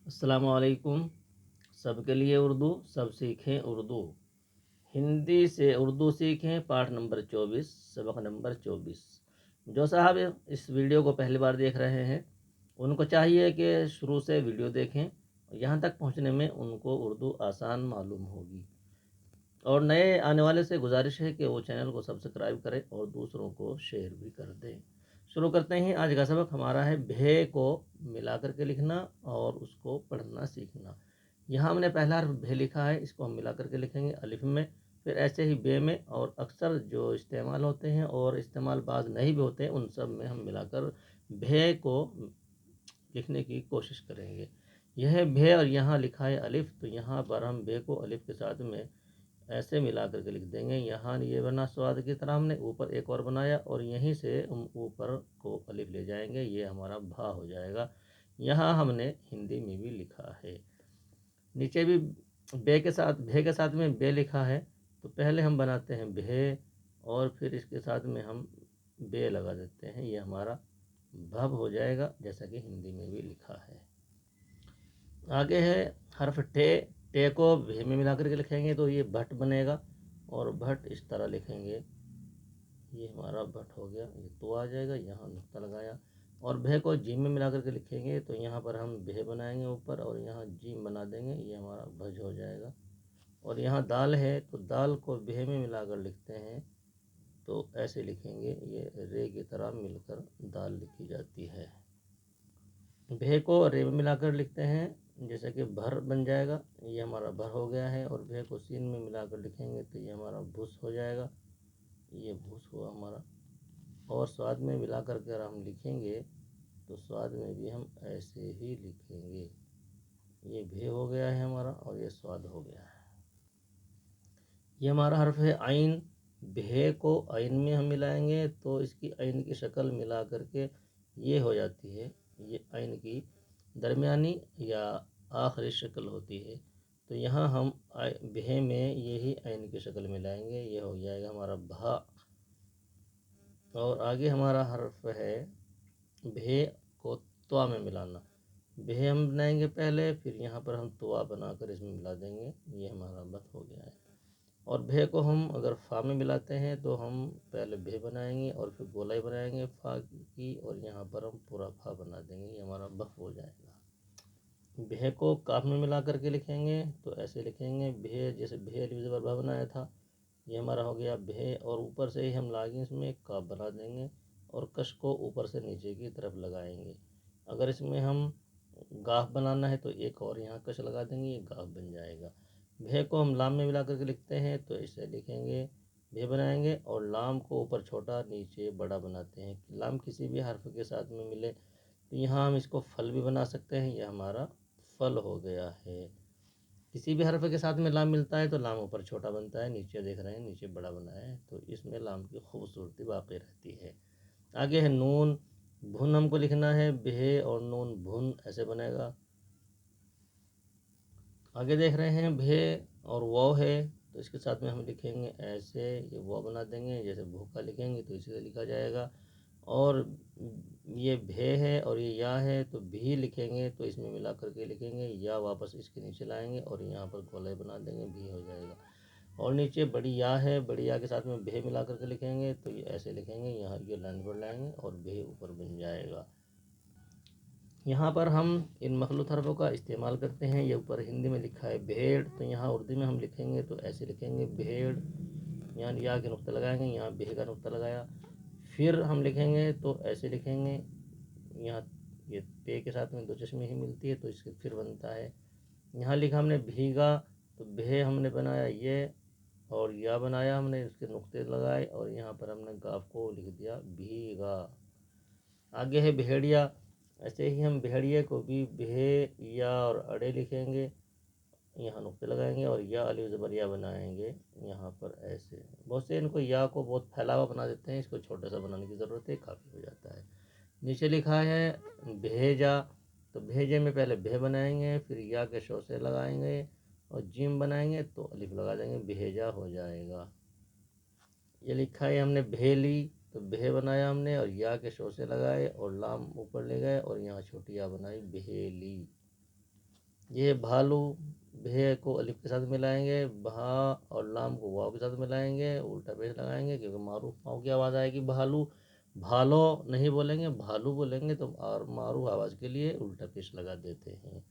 अस्सलाम वालेकुम। सबके लिए उर्दू, सब सीखें उर्दू। हिंदी से उर्दू सीखें, पाठ नंबर 24, सबक नंबर 24। जो साहब इस वीडियो को पहली बार देख रहे हैं उनको चाहिए कि शुरू से वीडियो देखें, यहाँ तक पहुँचने में उनको उर्दू आसान मालूम होगी। और नए आने वाले से गुजारिश है कि वो चैनल को सब्सक्राइब करें और दूसरों को शेयर भी कर दें। शुरू करते हैं। आज का सबक हमारा है भे को मिला करके लिखना और उसको पढ़ना सीखना। यहाँ हमने पहला हर्फ भे लिखा है, इसको हम मिला करके लिखेंगे अलिफ में, फिर ऐसे ही बे में, और अक्सर जो इस्तेमाल होते हैं और इस्तेमाल बाज नहीं भी होते हैं उन सब में हम मिलाकर भे को लिखने की कोशिश करेंगे। यह है भे और यहाँ लिखा है अलिफ, तो यहाँ पर हम भे को अलिफ के साथ में ऐसे मिला करके लिख देंगे। यहाँ ये बना स्वाद की तरह, हमने ऊपर एक और बनाया और यहीं से हम ऊपर को अलिफ ले जाएंगे, ये हमारा भा हो जाएगा। यहाँ हमने हिंदी में भी लिखा है, नीचे भी बे के साथ भे के साथ में बे लिखा है, तो पहले हम बनाते हैं भे और फिर इसके साथ में हम बे लगा देते हैं, ये हमारा भव हो जाएगा जैसा कि हिंदी में भी लिखा है। आगे है हर्फ टे। टे को भे में मिला करके लिखेंगे तो ये भट बनेगा, और भट इस तरह लिखेंगे, ये हमारा भट हो गया, ये तो आ जाएगा, यहाँ नुक्ता लगाया। और भे को जीम में मिला करके लिखेंगे तो यहाँ पर हम भे बनाएंगे ऊपर और यहाँ जीम बना देंगे, ये हमारा भज हो जाएगा। और यहाँ दाल है तो दाल को भे में मिलाकर लिखते हैं तो ऐसे लिखेंगे, ये रे की तरह मिलकर दाल लिखी जाती है। भे को रे में मिलाकर लिखते हैं जैसे कि भर बन जाएगा, ये हमारा भर हो गया है। और भे को सीन में मिलाकर लिखेंगे तो ये हमारा भूस हो जाएगा, ये भूस हुआ हमारा। और स्वाद में मिला कर अगर हम लिखेंगे तो स्वाद में भी हम ऐसे ही लिखेंगे, ये भे हो गया है हमारा और ये स्वाद हो गया है। ये हमारा हर्फ है आइन। भे को आइन में हम मिलाएंगे तो इसकी आइन की शक्ल मिला करके ये हो जाती है, ये आइन की दरमियानी या आखिरी शक्ल होती है। तो यहाँ हम भे में यही आइन की शक्ल मिलाएंगे, ये हो जाएगा हमारा भा। और आगे हमारा हर्फ है भे को त्वा में मिलाना। भे हम बनाएंगे पहले, फिर यहाँ पर हम त्वा बनाकर इसमें मिला देंगे, ये हमारा बत हो गया है। और भे को हम अगर फा में मिलाते हैं तो हम पहले भे बनाएंगे और फिर गोलाई बनाएंगे फा की, और यहाँ पर हम पूरा फा बना देंगे, ये हमारा बफ हो जाएगा। भे को काफ में मिला करके लिखेंगे तो ऐसे लिखेंगे भे, जैसे भे अलिफ ज़बर भा बनाया था, ये हमारा हो गया भे। और ऊपर से ही हम लागे इसमें काफ बना देंगे और कश को ऊपर से नीचे की तरफ लगाएंगे। अगर इसमें हम गाफ बनाना है तो एक और यहाँ कश लगा देंगे, ये गाफ बन जाएगा। भे को हम लाम में मिला करके लिखते हैं तो इसे लिखेंगे, भे बनाएंगे और लाम को ऊपर छोटा नीचे बड़ा बनाते हैं। लाम किसी भी हर्फ के साथ में मिले तो यहाँ हम इसको फल भी बना सकते हैं, यह हमारा फल हो गया है। किसी भी हर्फ के साथ में लाम मिलता है तो लाम ऊपर छोटा बनता है, नीचे देख रहे हैं नीचे बड़ा बना है, तो इसमें लाम की खूबसूरती बाकी रहती है। आगे है नून। भुन हमको लिखना है, भे और नून भुन ऐसे बनेगा। आगे देख रहे हैं भे और वाव है तो इसके साथ में हम लिखेंगे ऐसे, ये वाव बना देंगे, जैसे भूखा लिखेंगे तो इसी से लिखा जाएगा। और ये भे है और ये या है तो भी लिखेंगे तो इसमें मिला करके लिखेंगे, या वापस इसके नीचे लाएंगे और यहाँ पर गोले बना देंगे, भी हो जाएगा। और नीचे बड़ी या है, बड़ी या के साथ में भे मिला करके लिखेंगे तो ये ऐसे लिखेंगे, यहाँ ये लाइन पर लाएंगे और भे ऊपर बन जाएगा। यहाँ पर हम इन मखलूत हरफों का इस्तेमाल करते हैं। ये ऊपर हिंदी में लिखा है भेड़, तो यहाँ उर्दू में हम लिखेंगे तो ऐसे लिखेंगे भेड़, यहाँ या के नुक्ता लगाएंगे, यहाँ भे का नुक्ता लगाया। फिर हम लिखेंगे तो ऐसे लिखेंगे, यहाँ ये पे के साथ में दो चश्मे ही मिलती है तो इसके फिर बनता है। यहाँ लिखा हमने भीगा तो भे हमने बनाया ये, और या बनाया हमने, इसके नुक्ते लगाए और यहाँ पर हमने गाफ को लिख दिया भीगा। आगे है भेड़िया। ऐसे ही हम भेड़िए को भी भे या और अड़े लिखेंगे, यहाँ नुक्ते लगाएंगे और या अलिफ ज़बर या बनाएंगे यहाँ पर ऐसे। बहुत से इनको या को बहुत फैला हुआ बना देते हैं, इसको छोटा सा बनाने की ज़रूरत है, काफ़ी हो जाता है। नीचे लिखा है भेजा, तो भेजे में पहले भे बनाएंगे, फिर या के शोसे लगाएंगे और जिम बनाएंगे तो अलिफ लगा देंगे, भेजा हो जाएगा। ये लिखा है हमने भेली, तो भे बनाया हमने और या के शोसे लगाए और लाम ऊपर ले गए और यहाँ छोटी या बनाई भेली। ये भालू, भे को अलिफ के साथ मिलाएंगे, भा और लाम को वाव के साथ मिलाएंगे, उल्टा पेश लगाएंगे क्योंकि मारूफ वाव की आवाज़ आएगी भालू। भालो नहीं बोलेंगे, भालू बोलेंगे तो और मारूफ आवाज़ के लिए उल्टा पेश लगा देते हैं।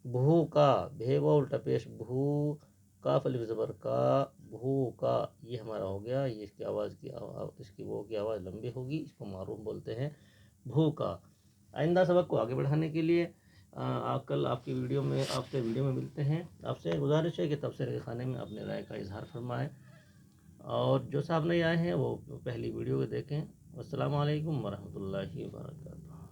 भू का, भे व उल्टा पेश भू, काफ अलिफ ज़बर का, भू का, ये हमारा हो गया। ये इसकी आवाज़ की इसकी वो की आवाज़ लंबी होगी, इसको मारूफ बोलते हैं भू का। आइंदा सबक को आगे बढ़ाने के लिए कल आपकी वीडियो में मिलते हैं। आपसे गुजारिश है कि तफसीर के खाने में अपने राय का इजहार फरमाएं, और जो साहब नहीं आए हैं वो पहली वीडियो को देखें। अस्सलामु अलैकुम वरहमतुल्लाहि वबरकातुहू।